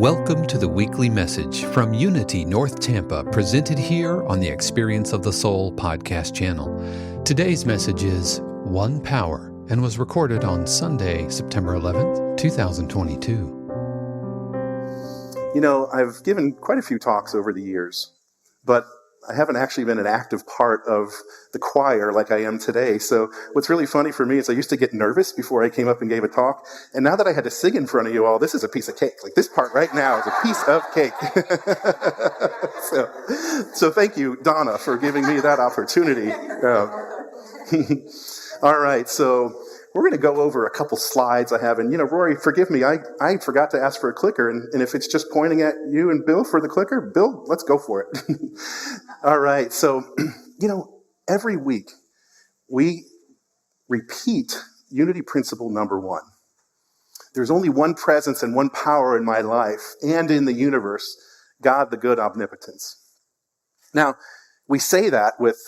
Welcome to the weekly message from Unity North Tampa, presented here on the Experience of the Soul podcast channel. Today's message is One Power and was recorded on Sunday, September 11th, 2022. You know, I've given quite a few talks over the years, but I haven't actually been an active part of the choir like I am today. So what's really funny for me is I used to get nervous before I came up and gave a talk. And now that I had to sing in front of you all, this is a piece of cake. Like this part right now is a piece of cake. So thank you, Donna, for giving me that opportunity. All right, so we're going to go over a couple slides I have. And, Rory, forgive me, I forgot to ask for a clicker. And if it's just pointing at you and Bill for the clicker, Bill, let's go for it. All right, so, every week we repeat unity principle number 1. There's only one presence and one power in my life and in the universe, God, the good omnipotence. Now, we say that with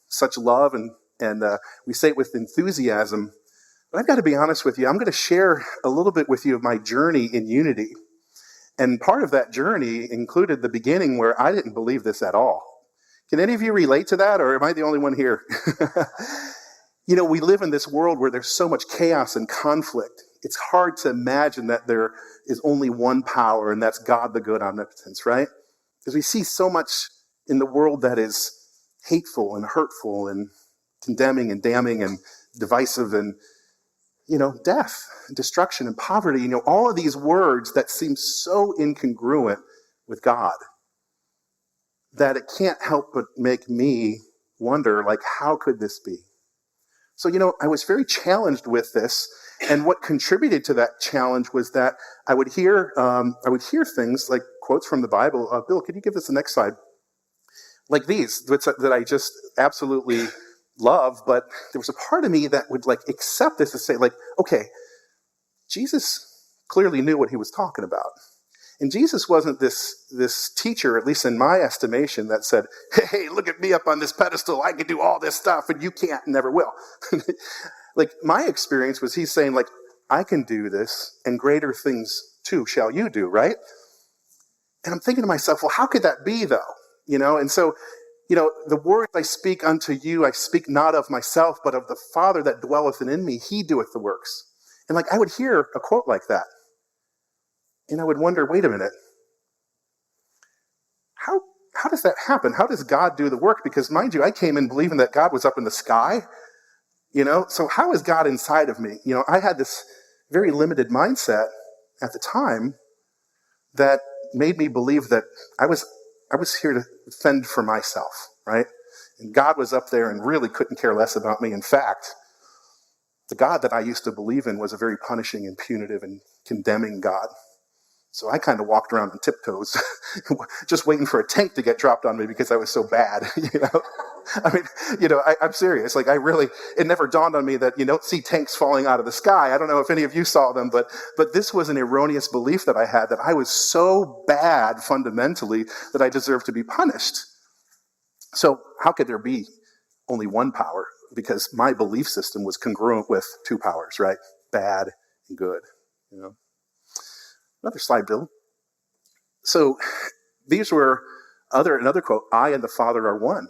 such love and we say it with enthusiasm. But I've got to be honest with you. I'm going to share a little bit with you of my journey in unity. And part of that journey included the beginning where I didn't believe this at all. Can any of you relate to that, or am I the only one here? We live in this world where there's so much chaos and conflict. It's hard to imagine that there is only one power, and that's God, the good omnipotence, right? Because we see so much in the world that is hateful and hurtful and condemning and damning and divisive and death, and destruction, and poverty, all of these words that seem so incongruent with God that it can't help but make me wonder, how could this be? So, I was very challenged with this, and what contributed to that challenge was that I would hear things like quotes from the Bible. Bill, could you give us the next slide? Like these, that I just absolutely love, but there was a part of me that would accept this and say okay, Jesus clearly knew what he was talking about. And Jesus wasn't this teacher, at least in my estimation, that said, hey, look at me up on this pedestal. I can do all this stuff and you can't and never will. My experience was he's saying I can do this and greater things too shall you do, right? And I'm thinking to myself, well, how could that be though? And so the words I speak unto you, I speak not of myself, but of the Father that dwelleth in me. He doeth the works. And I would hear a quote like that. And I would wonder, wait a minute. How does that happen? How does God do the work? Because mind you, I came in believing that God was up in the sky. So how is God inside of me? I had this very limited mindset at the time that made me believe that I was here to fend for myself, right? And God was up there and really couldn't care less about me. In fact, the God that I used to believe in was a very punishing and punitive and condemning God. So I kind of walked around on tiptoes, just waiting for a tank to get dropped on me because I was so bad, I'm serious. It never dawned on me that you don't see tanks falling out of the sky. I don't know if any of you saw them, but this was an erroneous belief that I had, that I was so bad fundamentally that I deserved to be punished. So how could there be only one power? Because my belief system was congruent with two powers, right? Bad and good, Another slide, Bill. So these were another quote, I and the Father are one.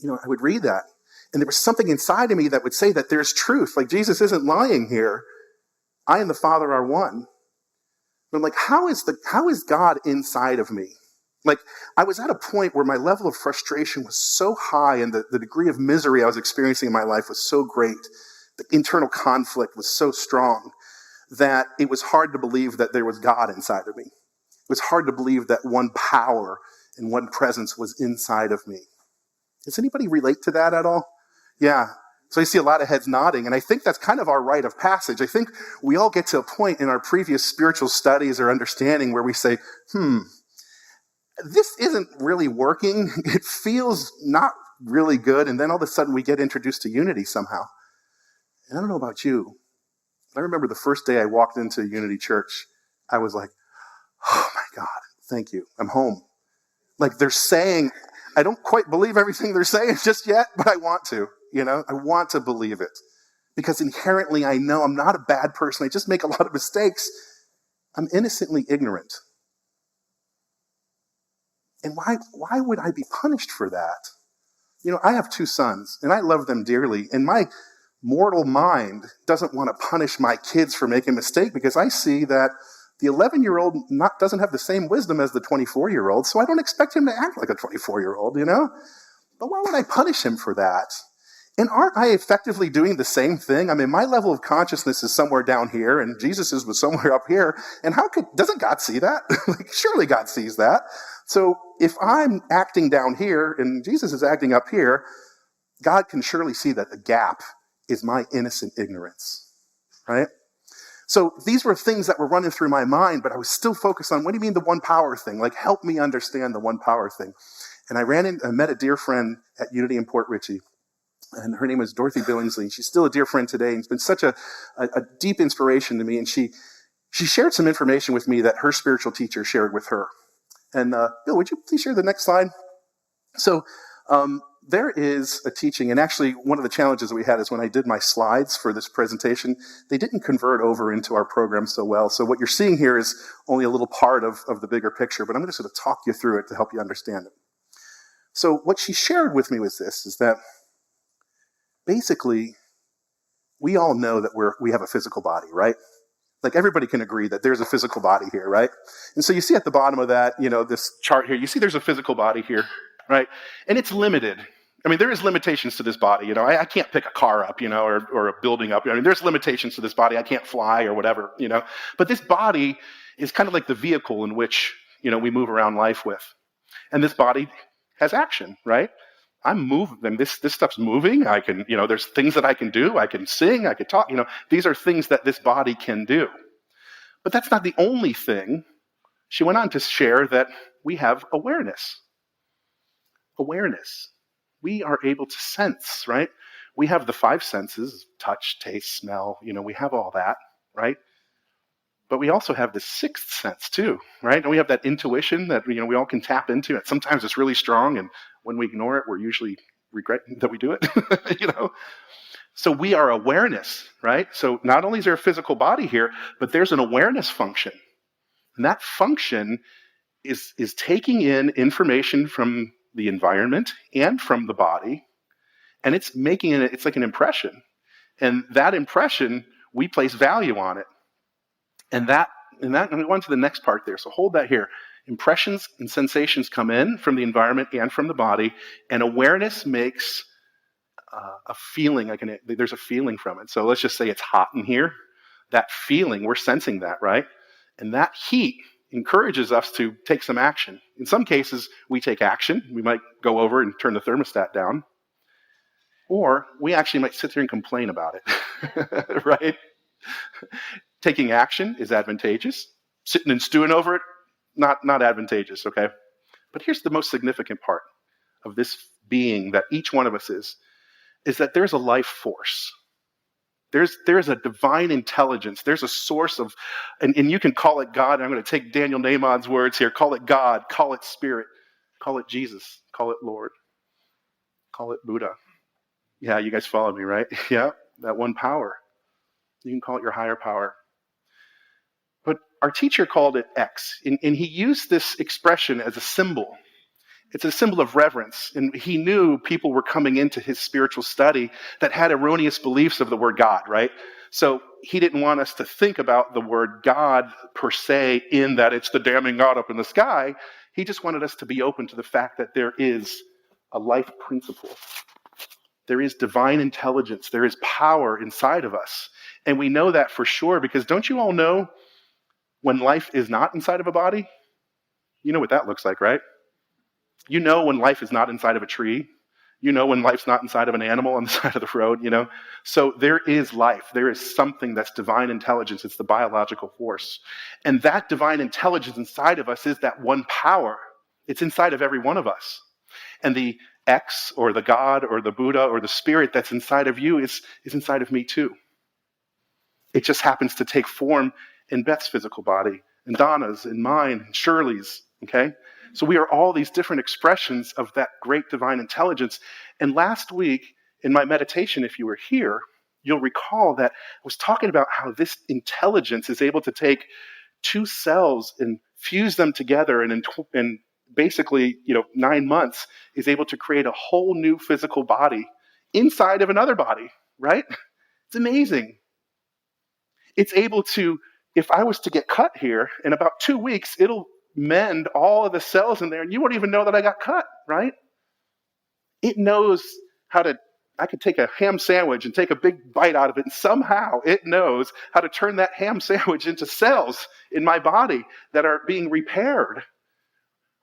I would read that. And there was something inside of me that would say that there's truth. Jesus isn't lying here. I and the Father are one. But I'm how is God inside of me? I was at a point where my level of frustration was so high and the degree of misery I was experiencing in my life was so great. The internal conflict was so strong that it was hard to believe that there was God inside of me. It was hard to believe that one power and one presence was inside of me. Does anybody relate to that at all? Yeah. So I see a lot of heads nodding, and I think that's kind of our rite of passage. I think we all get to a point in our previous spiritual studies or understanding where we say, this isn't really working. It feels not really good. And then all of a sudden we get introduced to unity somehow. And I don't know about you, I remember the first day I walked into Unity Church, I was like, oh my God, thank you. I'm home. They're saying, I don't quite believe everything they're saying just yet, but I want to, I want to believe it. Because inherently I know I'm not a bad person. I just make a lot of mistakes. I'm innocently ignorant. And why would I be punished for that? I have 2 sons, and I love them dearly, and my mortal mind doesn't want to punish my kids for making a mistake because I see that the 11-year-old doesn't have the same wisdom as the 24-year-old, so I don't expect him to act like a 24-year-old, But why would I punish him for that? And aren't I effectively doing the same thing? I mean, my level of consciousness is somewhere down here, and Jesus's was somewhere up here. And doesn't God see that? Surely God sees that. So if I'm acting down here and Jesus is acting up here, God can surely see that the gap is my innocent ignorance, right? So these were things that were running through my mind, but I was still focused on, what do you mean the one power thing? Help me understand the one power thing. And I met a dear friend at Unity in Port Richey, and her name is Dorothy Billingsley. She's still a dear friend today, and it's been such a deep inspiration to me. And she shared some information with me that her spiritual teacher shared with her. And Bill, would you please share the next slide? So there is a teaching, and actually one of the challenges that we had is when I did my slides for this presentation, they didn't convert over into our program so well. So what you're seeing here is only a little part of the bigger picture, but I'm just going to talk you through it to help you understand it. So what she shared with me was this, is that basically we all know that we have a physical body, right? Everybody can agree that there's a physical body here, right? And so you see at the bottom of that, this chart here, you see there's a physical body here, right? And it's limited. I mean, there is limitations to this body. I can't pick a car up, or a building up. I mean, there's limitations to this body. I can't fly or whatever, But this body is kind of like the vehicle in which, we move around life with. And this body has action, right? I'm moving. This stuff's moving. I can, there's things that I can do. I can sing. I can talk. These are things that this body can do. But that's not the only thing. She went on to share that we have awareness. Awareness. We are able to sense, right? We have the 5 senses: touch, taste, smell. We have all that, right? But we also have the 6th sense too, right? And we have that intuition that we all can tap into. And sometimes it's really strong, and when we ignore it, we're usually regretting that we do it. So we are awareness, right? So not only is there a physical body here, but there's an awareness function. And that function is taking in information from the environment and from the body, and it's making it, it's like an impression. And that impression, we place value on it. And we go on to the next part there. So hold that here. Impressions and sensations come in from the environment and from the body, and awareness makes a feeling. There's a feeling from it. So let's just say it's hot in here. That feeling, we're sensing that, right? And that heat encourages us to take some action. In some cases, we take action. We might go over and turn the thermostat down. Or we actually might sit there and complain about it, right? Taking action is advantageous. Sitting and stewing over it, not advantageous, okay? But here's the most significant part of this being that each one of us is that there's a life force. There's a divine intelligence. There's a source of, and you can call it God. I'm going to take Daniel Nahmon's words here. Call it God. Call it Spirit. Call it Jesus. Call it Lord. Call it Buddha. Yeah, you guys follow me, right? Yeah, that one power. You can call it your higher power. But our teacher called it X, and he used this expression as a symbol. It's a symbol of reverence, and he knew people were coming into his spiritual study that had erroneous beliefs of the word God, right? So he didn't want us to think about the word God per se in that it's the damning God up in the sky. He just wanted us to be open to the fact that there is a life principle. There is divine intelligence. There is power inside of us. And we know that for sure because don't you all know when life is not inside of a body? You know what that looks like, right? You know when life is not inside of a tree. You know when life's not inside of an animal on the side of the road, So there is life. There is something that's divine intelligence. It's the biological force. And that divine intelligence inside of us is that one power. It's inside of every one of us. And the X or the God or the Buddha or the Spirit that's inside of you is inside of me too. It just happens to take form in Beth's physical body, and Donna's, and mine, and Shirley's, okay? So we are all these different expressions of that great divine intelligence. And last week, in my meditation, if you were here, you'll recall that I was talking about how this intelligence is able to take two cells and fuse them together, and in basically 9 months is able to create a whole new physical body inside of another body, right? It's amazing. It's able to, if I was to get cut here, in about 2 weeks, it'll mend all of the cells in there, and you won't even know that I got cut, right? It knows how to, I could take a ham sandwich and take a big bite out of it, and somehow it knows how to turn that ham sandwich into cells in my body that are being repaired,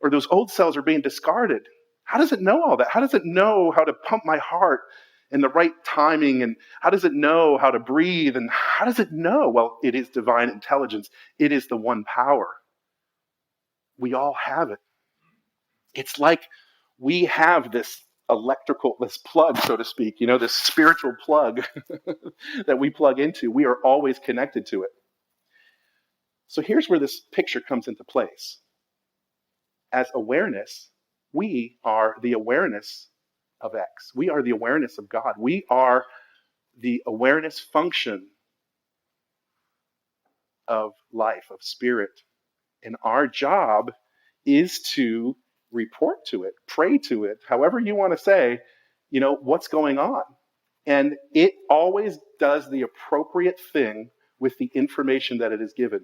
or those old cells are being discarded. How does it know all that? How does it know how to pump my heart in the right timing? And how does it know how to breathe? And how does it know? Well, it is divine intelligence. It is the one power. We all have it. It's like we have this this plug, so to speak, this spiritual plug that we plug into. We are always connected to it. So here's where this picture comes into place. As awareness, we are the awareness of X. We are the awareness of God. We are the awareness function of life, of spirit. And our job is to report to it, pray to it, however you want to say, what's going on. And it always does the appropriate thing with the information that it is given.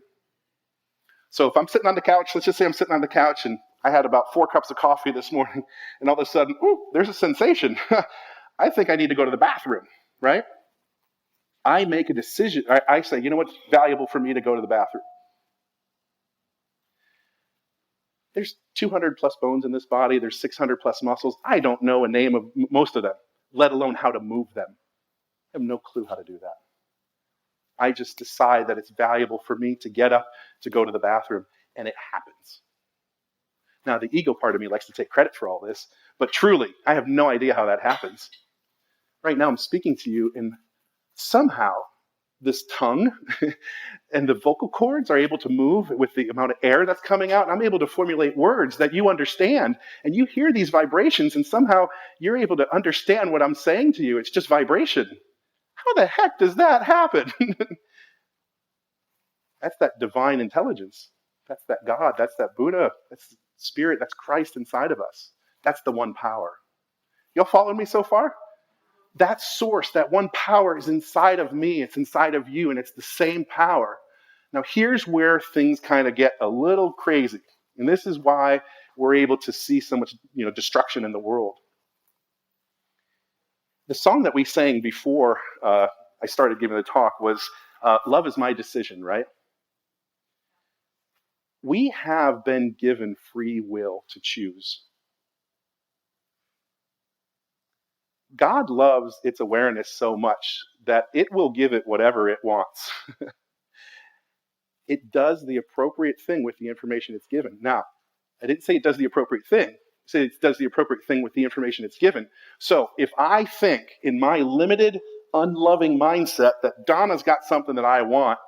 So if I'm sitting on the couch, let's just say I'm sitting on the couch and I had about 4 cups of coffee this morning, and all of a sudden, there's a sensation. I think I need to go to the bathroom, right? I make a decision. I say, what's valuable for me to go to the bathroom? There's 200 plus bones in this body. There's 600 plus muscles. I don't know a name of most of them, let alone how to move them. I have no clue how to do that. I just decide that it's valuable for me to get up to go to the bathroom, and it happens. Now, the ego part of me likes to take credit for all this, but truly, I have no idea how that happens. Right now, I'm speaking to you, and somehow this tongue and the vocal cords are able to move with the amount of air that's coming out. And I'm able to formulate words that you understand, and you hear these vibrations, and somehow you're able to understand what I'm saying to you. It's just vibration. How the heck does that happen? That's that divine intelligence. That's that God. That's that Buddha. That's Spirit. That's Christ inside of us. That's the one power. Y'all following me so far? That source, that one power is inside of me. It's inside of you, and it's the same power. Now, here's where things kind of get a little crazy. And this is why we're able to see so much, destruction in the world. The song that we sang before I started giving the talk was Love is My Decision, right? We have been given free will to choose. God loves its awareness so much that it will give it whatever it wants. It does the appropriate thing with the information it's given. Now, I didn't say it does the appropriate thing. I said it does the appropriate thing with the information it's given. So if I think in my limited, unloving mindset that Donna's got something that I want,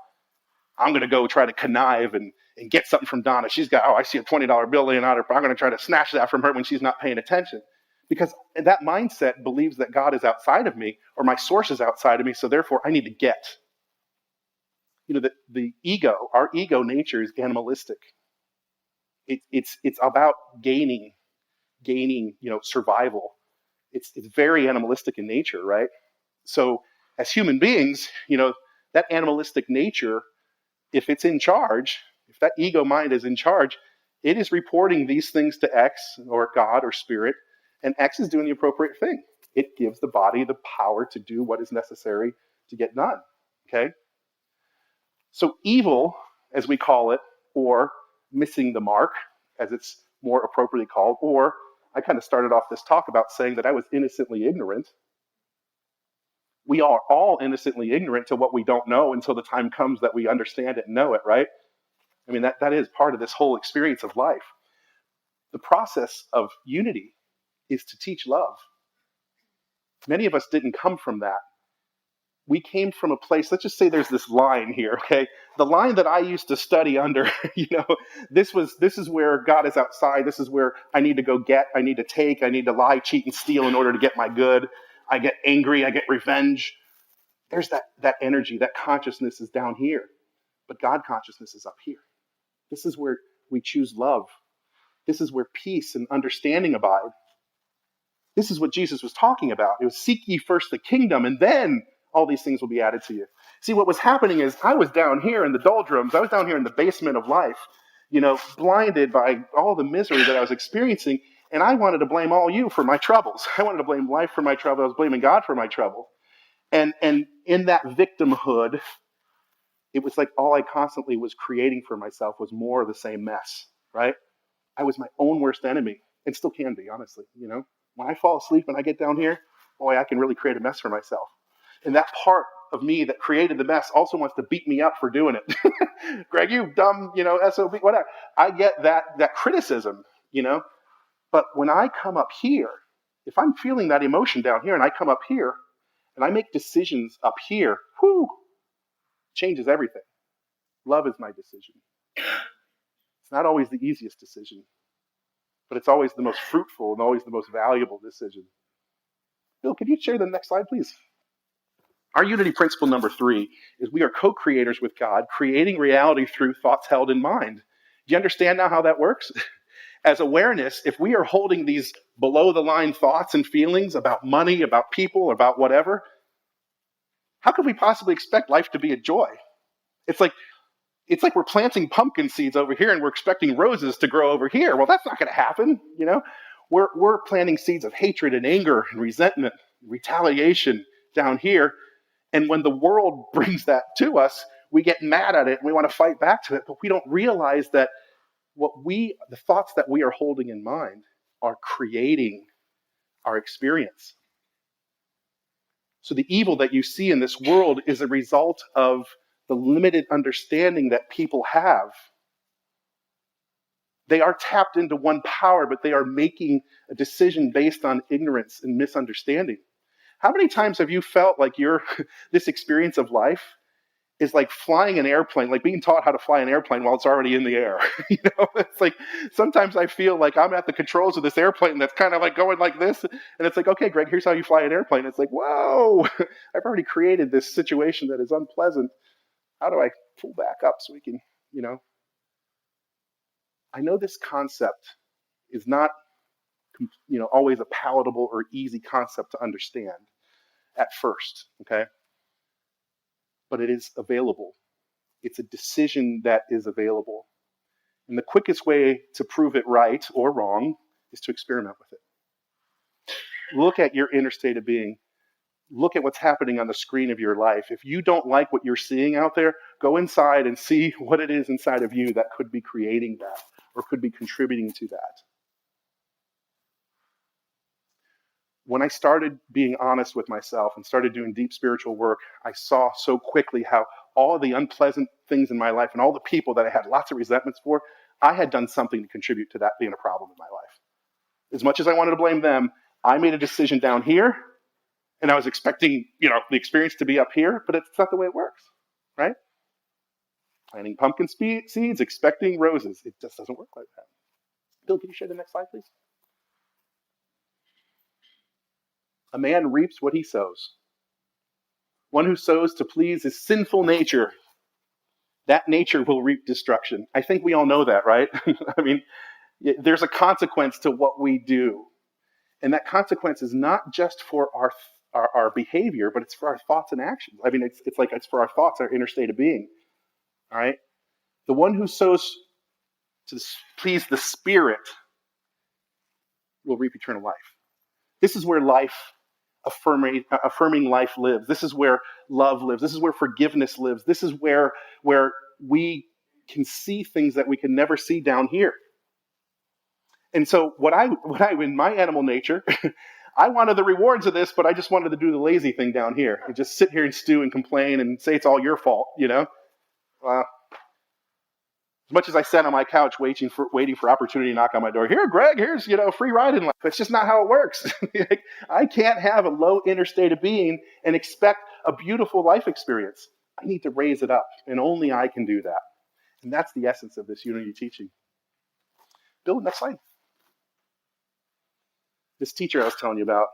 I'm going to go try to connive and get something from Donna. She's got, I see a $20 bill laying out her. I'm going to try to snatch that from her when she's not paying attention. Because that mindset believes that God is outside of me, or my source is outside of me, so therefore I need to get. The ego, our ego nature is animalistic. It's about gaining, survival. It's very animalistic in nature, right? So as human beings, that animalistic nature, if it's in charge, if that ego mind is in charge, it is reporting these things to X or God or Spirit, and X is doing the appropriate thing. It gives the body the power to do what is necessary to get done, okay? So evil, as we call it, or missing the mark, as it's more appropriately called, or I kind of started off this talk about saying that I was innocently ignorant. We are all innocently ignorant to what we don't know until the time comes that we understand it and know it, right? I mean, that is part of this whole experience of life. The process of unity is to teach love. Many of us didn't come from that. We came from a place, let's just say there's this line here, okay? The line that I used to study under, this is where God is outside. This is where I need to go get, I need to take, I need to lie, cheat, and steal in order to get my good. I get angry, I get revenge. There's that energy, that consciousness is down here. But God consciousness is up here. This is where we choose love. This is where peace and understanding abide. This is what Jesus was talking about. It was seek ye first the kingdom, and then all these things will be added to you. See, what was happening is I was down here in the doldrums. I was down here in the basement of life, blinded by all the misery that I was experiencing. And I wanted to blame all you for my troubles. I wanted to blame life for my trouble. I was blaming God for my trouble. And in that victimhood, it was like all I constantly was creating for myself was more of the same mess, right? I was my own worst enemy, and still can be, honestly. When I fall asleep and I get down here, boy, I can really create a mess for myself. And that part of me that created the mess also wants to beat me up for doing it. Greg, you dumb, SOB, whatever. I get that criticism, But when I come up here, if I'm feeling that emotion down here and I come up here and I make decisions up here, changes everything. Love is my decision. It's not always the easiest decision, but it's always the most fruitful and always the most valuable decision. Bill, could you share the next slide, please? Our unity principle number 3 is we are co-creators with God, creating reality through thoughts held in mind. Do you understand now how that works? As awareness, if we are holding these below-the-line thoughts and feelings about money, about people, about whatever, how could we possibly expect life to be a joy? It's like we're planting pumpkin seeds over here and we're expecting roses to grow over here. Well, that's not going to happen, We're planting seeds of hatred and anger and resentment, retaliation down here. And when the world brings that to us, we get mad at it and we want to fight back to it, but we don't realize that the thoughts that we are holding in mind are creating our experience. So the evil that you see in this world is a result of the limited understanding that people have. They are tapped into one power, but they are making a decision based on ignorance and misunderstanding. How many times have you felt like this experience of life is like flying an airplane, like being taught how to fly an airplane while it's already in the air? It's like sometimes I feel like I'm at the controls of this airplane that's kind of like going like this. And it's like, okay, Greg, here's how you fly an airplane. It's like, whoa, I've already created this situation that is unpleasant. How do I pull back up so we can, I know this concept is not, always a palatable or easy concept to understand at first, okay? But it is available. It's a decision that is available. And the quickest way to prove it right or wrong is to experiment with it. Look at your inner state of being. Look at what's happening on the screen of your life. If you don't like what you're seeing out there, go inside and see what it is inside of you that could be creating that or could be contributing to that. When I started being honest with myself and started doing deep spiritual work, I saw so quickly how all of the unpleasant things in my life and all the people that I had lots of resentments for, I had done something to contribute to that being a problem in my life. As much as I wanted to blame them, I made a decision down here, and I was expecting, the experience to be up here, but it's not the way it works, right? Planting pumpkin seeds, expecting roses. It just doesn't work like that. Bill, can you share the next slide, please? A man reaps what he sows. One who sows to please his sinful nature, that nature will reap destruction. I think we all know that, right? I mean, there's a consequence to what we do. And that consequence is not just for our behavior, but it's for our thoughts and actions. I mean, it's for our thoughts, our inner state of being. All right? The one who sows to please the Spirit will reap eternal life. This is where affirming life lives. This is where love lives. This is where forgiveness lives. This is where we can see things that we can never see down here. And so what I in my animal nature, I wanted the rewards of this, but I just wanted to do the lazy thing down here and just sit here and stew and complain and say it's all your fault, as much as I sat on my couch waiting for opportunity to knock on my door. Here, Greg, here's, free ride in life. It's just not how it works. I can't have a low inner state of being and expect a beautiful life experience. I need to raise it up, and only I can do that. And that's the essence of this unity teaching. Bill, next slide. This teacher I was telling you about,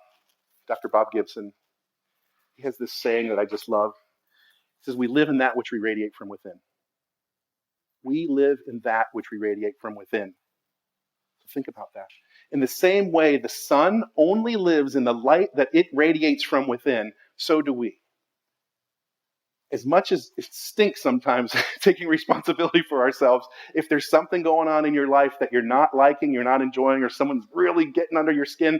Dr. Bob Gibson, he has this saying that I just love. He says, we live in that which we radiate from within. We live in that which we radiate from within. So think about that. In the same way the sun only lives in the light that it radiates from within, so do we. As much as it stinks sometimes taking responsibility for ourselves, if there's something going on in your life that you're not liking, you're not enjoying, or someone's really getting under your skin,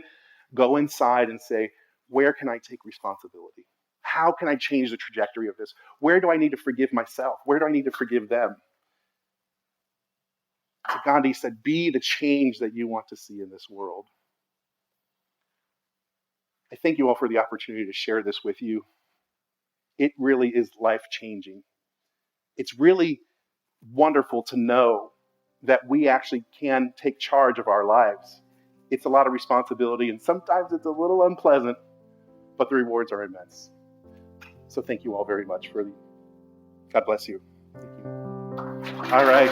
go inside and say, where can I take responsibility? How can I change the trajectory of this? Where do I need to forgive myself? Where do I need to forgive them? So Gandhi said, be the change that you want to see in this world. I thank you all for the opportunity to share this with you. It really is life-changing. It's really wonderful to know that we actually can take charge of our lives. It's a lot of responsibility, and sometimes it's a little unpleasant, but the rewards are immense. So thank you all very much God bless you. Thank you. All right.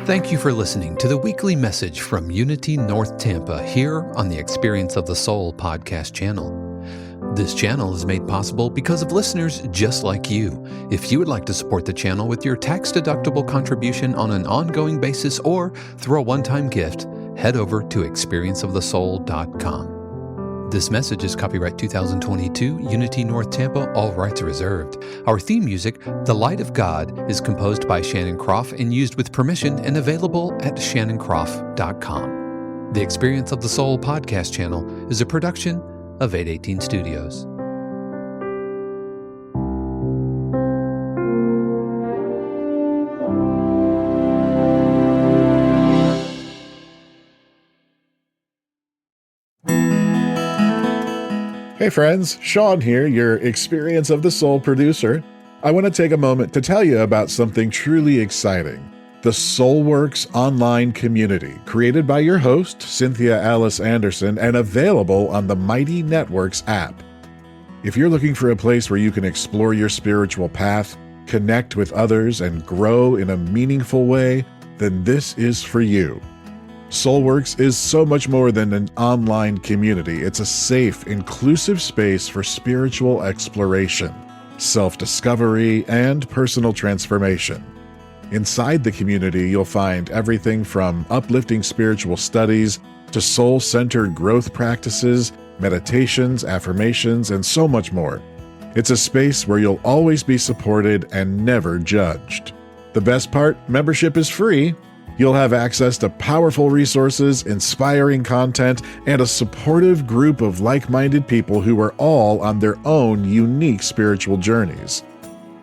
Thank you for listening to the weekly message from Unity North Tampa here on the Experience of the Soul podcast channel. This channel is made possible because of listeners just like you. If you would like to support the channel with your tax-deductible contribution on an ongoing basis or through a one-time gift, head over to experienceofthesoul.com. This message is copyright 2022, Unity North Tampa, all rights reserved. Our theme music, The Light of God, is composed by Shannon Croft and used with permission and available at shannoncroft.com. The Experience of the Soul podcast channel is a production of 818 Studios. Hey friends, Sean here, your Experience of the Soul producer. I want to take a moment to tell you about something truly exciting. The Soulworks online community, created by your host, Cynthia Alice Anderson, and available on the Mighty Networks app. If you're looking for a place where you can explore your spiritual path, connect with others, and grow in a meaningful way, then this is for you. Soulworks is so much more than an online community. It's a safe, inclusive space for spiritual exploration, self-discovery, and personal transformation. Inside the community, you'll find everything from uplifting spiritual studies to soul-centered growth practices, meditations, affirmations, and so much more. It's a space where you'll always be supported and never judged. The best part, membership is free. You'll have access to powerful resources, inspiring content, and a supportive group of like-minded people who are all on their own unique spiritual journeys.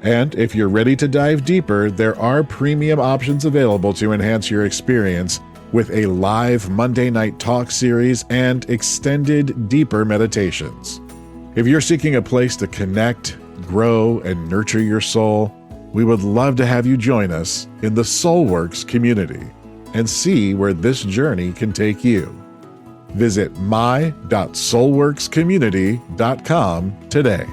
And if you're ready to dive deeper, there are premium options available to enhance your experience with a live Monday night talk series and extended, deeper meditations. If you're seeking a place to connect, grow, and nurture your soul, we would love to have you join us in the Soulworks community and see where this journey can take you. Visit my.soulworkscommunity.com today.